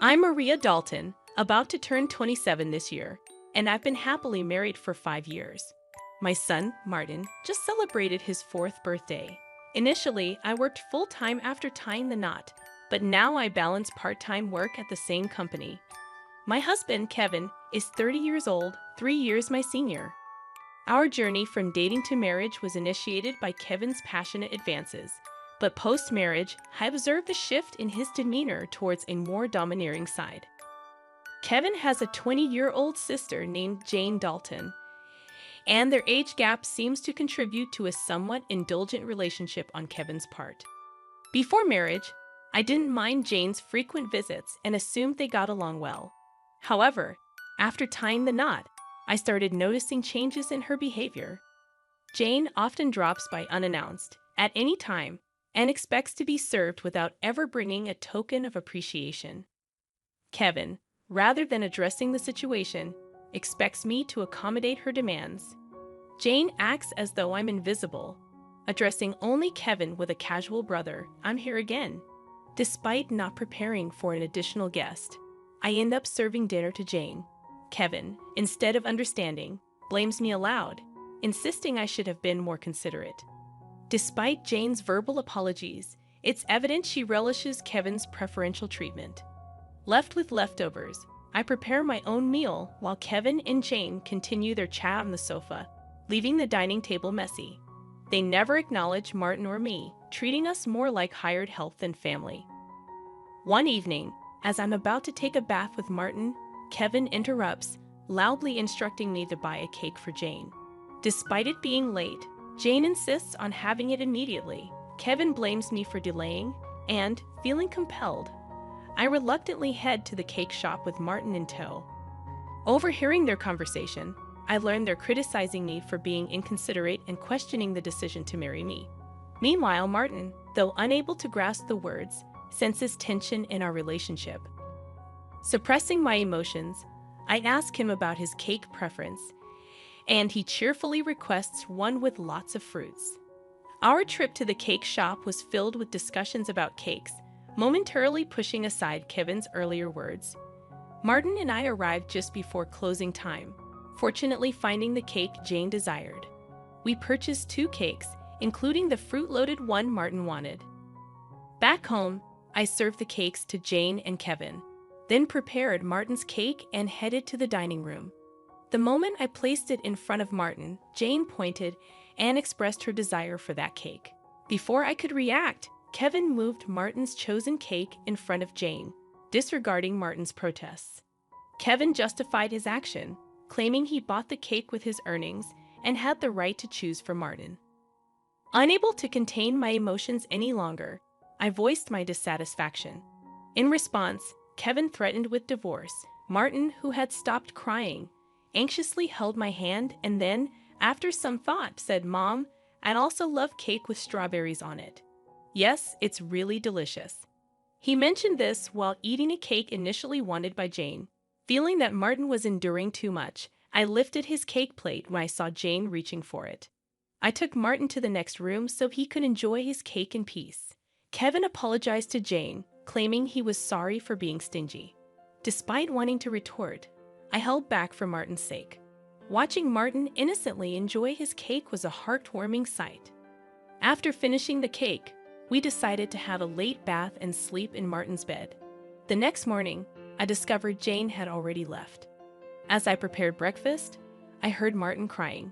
I'm Maria Dalton, about to turn 27 this year, and I've been happily married for 5 years. My son, Martin, just celebrated his 4th birthday. Initially, I worked full-time after tying the knot, but now I balance part-time work at the same company. My husband, Kevin, is 30 years old, 3 years my senior. Our journey from dating to marriage was initiated by Kevin's passionate advances, but post-marriage, I observed a shift in his demeanor towards a more domineering side. Kevin has a 20-year-old sister named Jane Dalton, and their age gap seems to contribute to a somewhat indulgent relationship on Kevin's part. Before marriage, I didn't mind Jane's frequent visits and assumed they got along well. However, after tying the knot, I started noticing changes in her behavior. Jane often drops by unannounced, at any time, and expects to be served without ever bringing a token of appreciation. Kevin, rather than addressing the situation, expects me to accommodate her demands. Jane acts as though I'm invisible, addressing only Kevin with a casual "brother, I'm here again." Despite not preparing for an additional guest, I end up serving dinner to Jane. Kevin, instead of understanding, blames me aloud, insisting I should have been more considerate. Despite Jane's verbal apologies, it's evident she relishes Kevin's preferential treatment. Left with leftovers, I prepare my own meal while Kevin and Jane continue their chat on the sofa, leaving the dining table messy. They never acknowledge Martin or me, treating us more like hired help than family. One evening, as I'm about to take a bath with Martin, Kevin interrupts, loudly instructing me to buy a cake for Jane. Despite it being late, Jane insists on having it immediately. Kevin blames me for delaying, and, feeling compelled, I reluctantly head to the cake shop with Martin in tow. Overhearing their conversation, I learn they're criticizing me for being inconsiderate and questioning the decision to marry me. Meanwhile, Martin, though unable to grasp the words, senses tension in our relationship. Suppressing my emotions, I ask him about his cake preference, and he cheerfully requests one with lots of fruits. Our trip to the cake shop was filled with discussions about cakes, momentarily pushing aside Kevin's earlier words. Martin and I arrived just before closing time, fortunately finding the cake Jane desired. We purchased 2 cakes, including the fruit-loaded one Martin wanted. Back home, I served the cakes to Jane and Kevin, then prepared Martin's cake and headed to the dining room. The moment I placed it in front of Martin, Jane pointed and expressed her desire for that cake. Before I could react, Kevin moved Martin's chosen cake in front of Jane, disregarding Martin's protests. Kevin justified his action, claiming he bought the cake with his earnings and had the right to choose for Martin. Unable to contain my emotions any longer, I voiced my dissatisfaction. In response, Kevin threatened with divorce. Martin, who had stopped crying, anxiously held my hand and then, after some thought, said, "Mom, I'd also love cake with strawberries on it. Yes, it's really delicious." He mentioned this while eating a cake initially wanted by Jane. Feeling that Martin was enduring too much, I lifted his cake plate when I saw Jane reaching for it. I took Martin to the next room so he could enjoy his cake in peace. Kevin apologized to Jane, claiming he was sorry for being stingy. Despite wanting to retort, I held back for Martin's sake. Watching Martin innocently enjoy his cake was a heartwarming sight. After finishing the cake, we decided to have a late bath and sleep in Martin's bed. The next morning, I discovered Jane had already left. As I prepared breakfast, I heard Martin crying.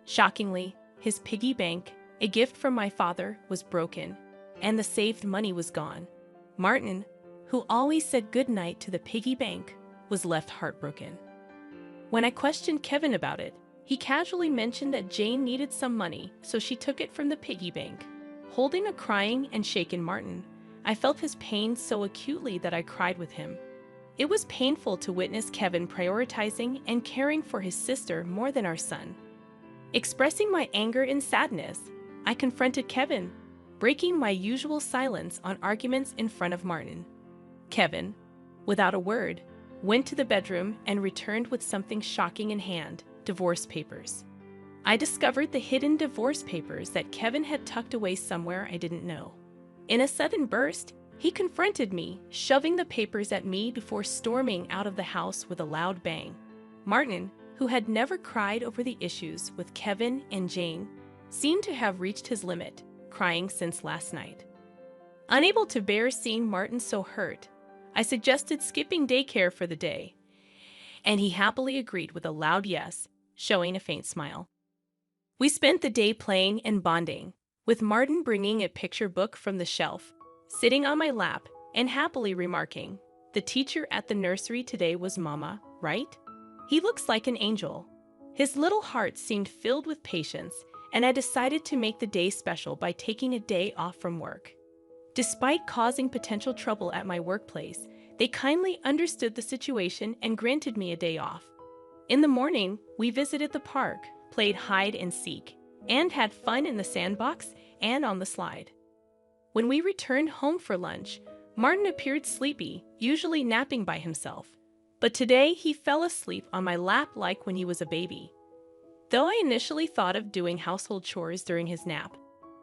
Shockingly, his piggy bank, a gift from my father, was broken, and the saved money was gone. Martin, who always said goodnight to the piggy bank, was left heartbroken. When I questioned Kevin about it, he casually mentioned that Jane needed some money, so she took it from the piggy bank. Holding a crying and shaken Martin, I felt his pain so acutely that I cried with him. It was painful to witness Kevin prioritizing and caring for his sister more than our son. Expressing my anger and sadness, I confronted Kevin, breaking my usual silence on arguments in front of Martin. Kevin, without a word, went to the bedroom and returned with something shocking in hand: divorce papers. I discovered the hidden divorce papers that Kevin had tucked away somewhere I didn't know. In a sudden burst, He confronted me, shoving the papers at me before storming out of the house with a loud bang. Martin, who had never cried over the issues with Kevin and Jane, seemed to have reached his limit, crying since last night. Unable to bear seeing Martin so hurt, I suggested skipping daycare for the day, and he happily agreed with a loud yes, showing a faint smile. We spent the day playing and bonding, with Martin bringing a picture book from the shelf, sitting on my lap, and happily remarking, "The teacher at the nursery today was Mama, right? He looks like an angel." His little heart seemed filled with patience, and I decided to make the day special by taking a day off from work. Despite causing potential trouble at my workplace, they kindly understood the situation and granted me a day off. In the morning, we visited the park, played hide and seek, and had fun in the sandbox and on the slide. When we returned home for lunch, Martin appeared sleepy, usually napping by himself. But today he fell asleep on my lap like when he was a baby. Though I initially thought of doing household chores during his nap,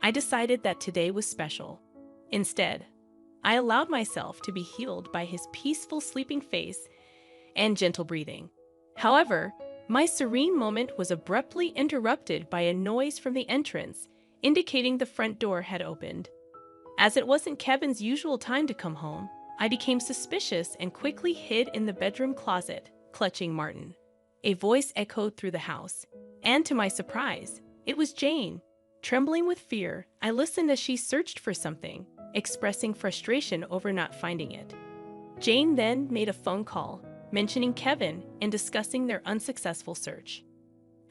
I decided that today was special. Instead, I allowed myself to be healed by his peaceful sleeping face and gentle breathing. However, my serene moment was abruptly interrupted by a noise from the entrance, indicating the front door had opened. As it wasn't Kevin's usual time to come home, I became suspicious and quickly hid in the bedroom closet, clutching Martin. A voice echoed through the house, and to my surprise, it was Jane. Trembling with fear, I listened as she searched for something, expressing frustration over not finding it. Jane then made a phone call, mentioning Kevin and discussing their unsuccessful search.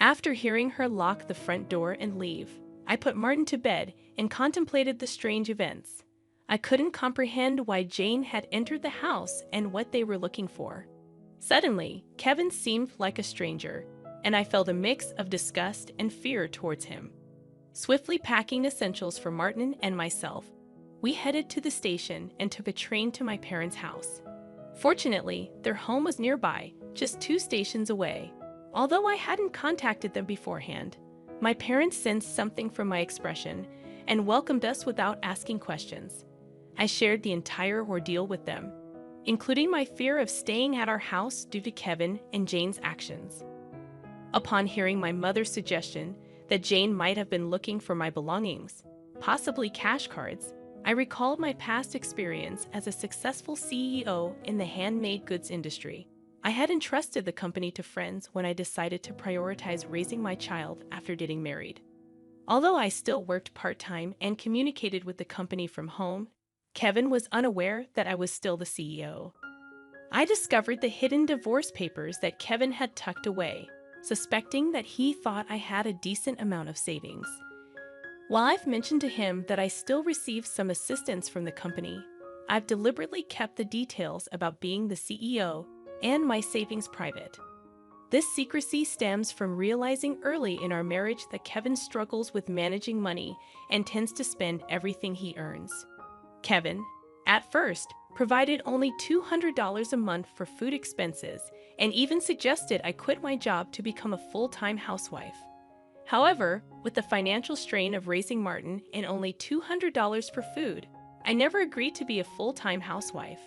After hearing her lock the front door and leave, I put Martin to bed and contemplated the strange events. I couldn't comprehend why Jane had entered the house and what they were looking for. Suddenly, Kevin seemed like a stranger, and I felt a mix of disgust and fear towards him. Swiftly packing essentials for Martin and myself, we headed to the station and took a train to my parents' house. Fortunately, their home was nearby, just 2 stations away. Although I hadn't contacted them beforehand, my parents sensed something from my expression and welcomed us without asking questions. I shared the entire ordeal with them, including my fear of staying at our house due to Kevin and Jane's actions. Upon hearing my mother's suggestion that Jane might have been looking for my belongings, possibly cash cards, I recalled my past experience as a successful CEO in the handmade goods industry. I had entrusted the company to friends when I decided to prioritize raising my child after getting married. Although I still worked part-time and communicated with the company from home, Kevin was unaware that I was still the CEO. I discovered the hidden divorce papers that Kevin had tucked away, suspecting that he thought I had a decent amount of savings. While I've mentioned to him that I still received some assistance from the company, I've deliberately kept the details about being the CEO and my savings private. This secrecy stems from realizing early in our marriage that Kevin struggles with managing money and tends to spend everything he earns. Kevin, at first, provided only $200 a month for food expenses and even suggested I quit my job to become a full-time housewife. However, with the financial strain of raising Martin and only $200 for food, I never agreed to be a full-time housewife.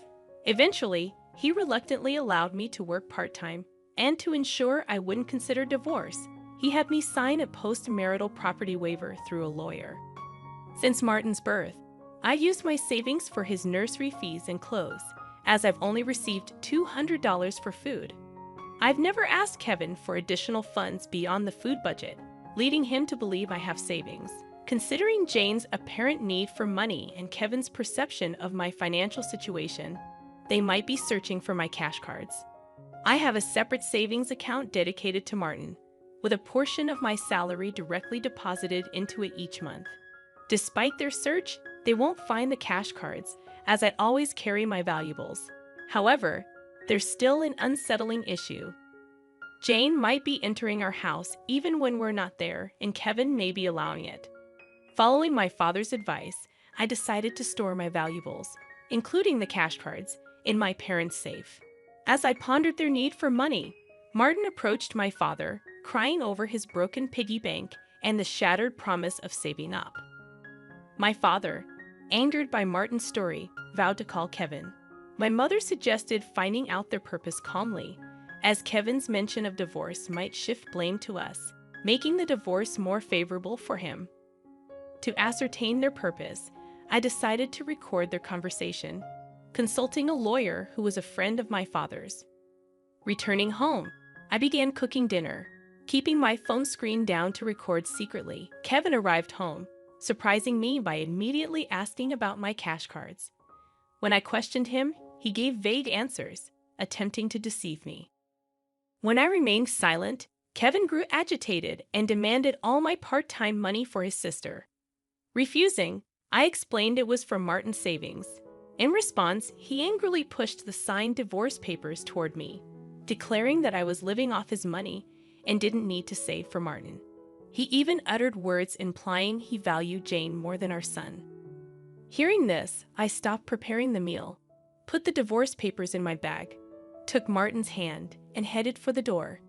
Eventually, he reluctantly allowed me to work part-time, and to ensure I wouldn't consider divorce, he had me sign a post-marital property waiver through a lawyer. Since Martin's birth, I used my savings for his nursery fees and clothes, as I've only received $200 for food. I've never asked Kevin for additional funds beyond the food budget, leading him to believe I have savings. Considering Jane's apparent need for money and Kevin's perception of my financial situation, they might be searching for my cash cards. I have a separate savings account dedicated to Martin, with a portion of my salary directly deposited into it each month. Despite their search, they won't find the cash cards, as I always carry my valuables. However, there's still an unsettling issue. Jane might be entering our house even when we're not there, and Kevin may be allowing it. Following my father's advice, I decided to store my valuables, including the cash cards, in my parents' safe. As I pondered their need for money, Martin approached my father, crying over his broken piggy bank and the shattered promise of saving up. My father, angered by Martin's story, vowed to call Kevin. My mother suggested finding out their purpose calmly, as Kevin's mention of divorce might shift blame to us, making the divorce more favorable for him. To ascertain their purpose, I decided to record their conversation, consulting a lawyer who was a friend of my father's. Returning home, I began cooking dinner, keeping my phone screen down to record secretly. Kevin arrived home, surprising me by immediately asking about my cash cards. When I questioned him, he gave vague answers, attempting to deceive me. When I remained silent, Kevin grew agitated and demanded all my part-time money for his sister. Refusing, I explained it was from Martin's savings. In response, he angrily pushed the signed divorce papers toward me, declaring that I was living off his money and didn't need to save for Martin. He even uttered words implying he valued Jane more than our son. Hearing this, I stopped preparing the meal, put the divorce papers in my bag, took Martin's hand, and headed for the door.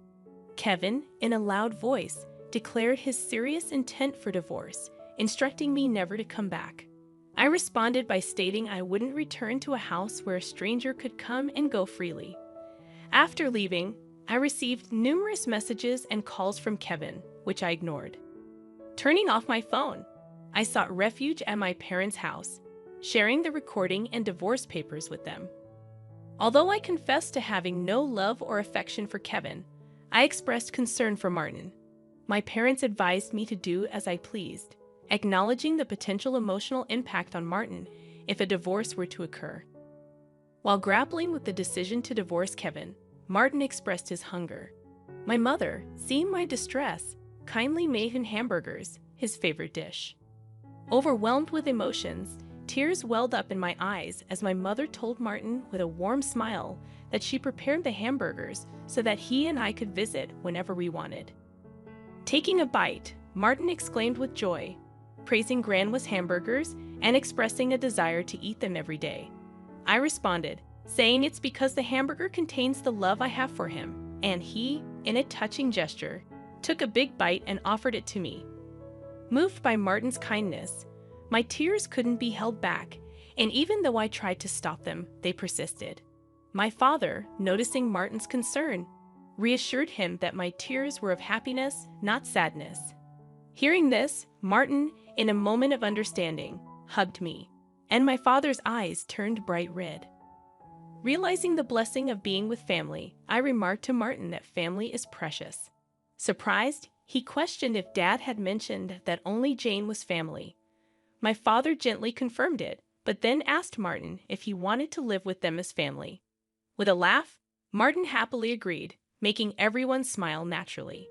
Kevin, in a loud voice, declared his serious intent for divorce, instructing me never to come back. I responded by stating I wouldn't return to a house where a stranger could come and go freely. After leaving, I received numerous messages and calls from Kevin, which I ignored. Turning off my phone, I sought refuge at my parents' house, sharing the recording and divorce papers with them. Although I confessed to having no love or affection for Kevin, I expressed concern for Martin. My parents advised me to do as I pleased, acknowledging the potential emotional impact on Martin if a divorce were to occur. While grappling with the decision to divorce Kevin, Martin expressed his hunger. My mother, seeing my distress, kindly made him hamburgers, his favorite dish. Overwhelmed with emotions, tears welled up in my eyes as my mother told Martin with a warm smile that she prepared the hamburgers so that he and I could visit whenever we wanted. Taking a bite, Martin exclaimed with joy, praising Grandma's hamburgers and expressing a desire to eat them every day. I responded, saying it's because the hamburger contains the love I have for him, and he, in a touching gesture, took a big bite and offered it to me. Moved by Martin's kindness, my tears couldn't be held back, and even though I tried to stop them, they persisted. My father, noticing Martin's concern, reassured him that my tears were of happiness, not sadness. Hearing this, Martin, in a moment of understanding, hugged me, and my father's eyes turned bright red. Realizing the blessing of being with family, I remarked to Martin that family is precious. Surprised, he questioned if Dad had mentioned that only Jane was family. My father gently confirmed it, but then asked Martin if he wanted to live with them as family. With a laugh, Martin happily agreed, making everyone smile naturally.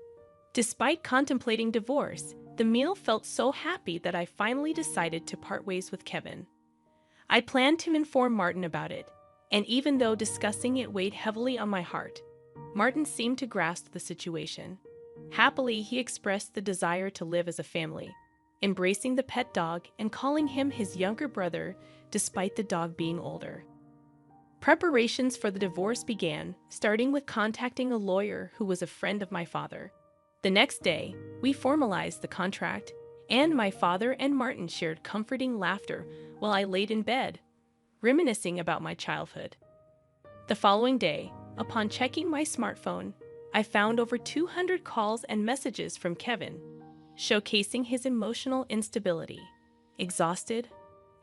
Despite contemplating divorce, the meal felt so happy that I finally decided to part ways with Kevin. I planned to inform Martin about it, and even though discussing it weighed heavily on my heart, Martin seemed to grasp the situation. Happily, he expressed the desire to live as a family, embracing the pet dog and calling him his younger brother despite the dog being older. Preparations for the divorce began, starting with contacting a lawyer who was a friend of my father. The next day, we formalized the contract, and my father and Martin shared comforting laughter while I laid in bed, reminiscing about my childhood. The following day, upon checking my smartphone, I found over 200 calls and messages from Kevin, showcasing his emotional instability. Exhausted,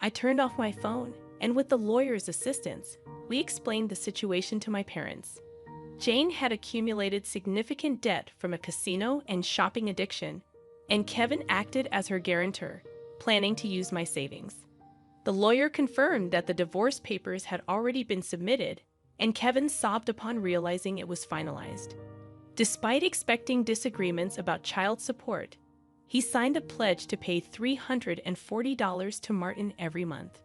I turned off my phone, and with the lawyer's assistance, we explained the situation to my parents. Jane had accumulated significant debt from a casino and shopping addiction, and Kevin acted as her guarantor, planning to use my savings. The lawyer confirmed that the divorce papers had already been submitted, and Kevin sobbed upon realizing it was finalized. Despite expecting disagreements about child support, he signed a pledge to pay $340 to Martin every month.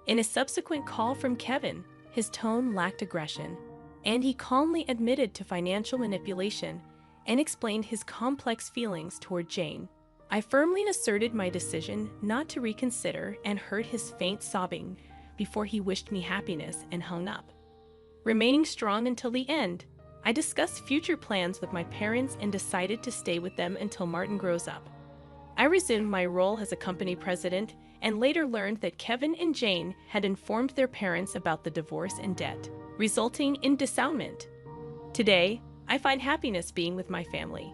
In a subsequent call from Kevin, his tone lacked aggression, and he calmly admitted to financial manipulation and explained his complex feelings toward Jane. I firmly asserted my decision not to reconsider and heard his faint sobbing before he wished me happiness and hung up. Remaining strong until the end, I discussed future plans with my parents and decided to stay with them until Martin grows up. I resumed my role as a company president and later learned that Kevin and Jane had informed their parents about the divorce and debt, resulting in disownement. Today, I find happiness being with my family.